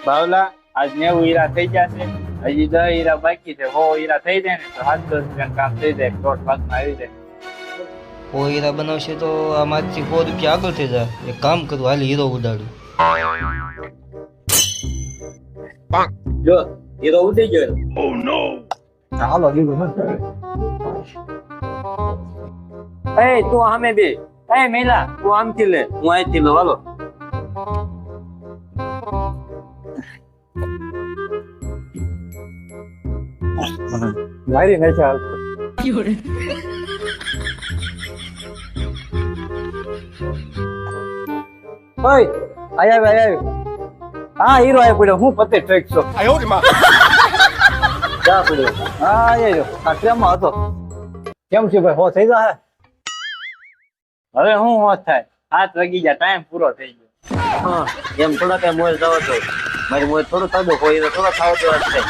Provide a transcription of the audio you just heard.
બાવલા આજ 90 હીરા થઈ જશે, હજી 10 હીરા બાકી છે. 100 હીરા થઈ જાય ને તો 7-10 કામ થઈ જાય, પ્લોટ ભાગમાં આવી જાય. ઓ હીરા બનાવશે તો આમાંથી 100 રૂપિયા આગળ થઈ જાય. એક કામ કરું, હાલ હીરો ઉડાડું. જો હીરો ઉડી ગયો. હાલો હીરો એ તું સામે બે. એ મેલા તું આમથી લે, હું અહીંથી લઉં. હાલો મારી નહીં ચાલ. ઓય આયા. હા હીરો આય પડ્યો. હું પતે ટ્રેક છો. જા પડ્યો. હા આયો. આ ટ્રેનમાં હતો. કેમ છે ભાઈ? હો થઈ જાય. હવે હું હોત થાય, 7 વાગી ગયા, ટાઈમ પૂરો થઈ ગયો. હા એમ થોડા કઈ મોજ જવા દો. મારી મોજ થોડું થતો કોઈ થોડા ખાવા દેવા છે.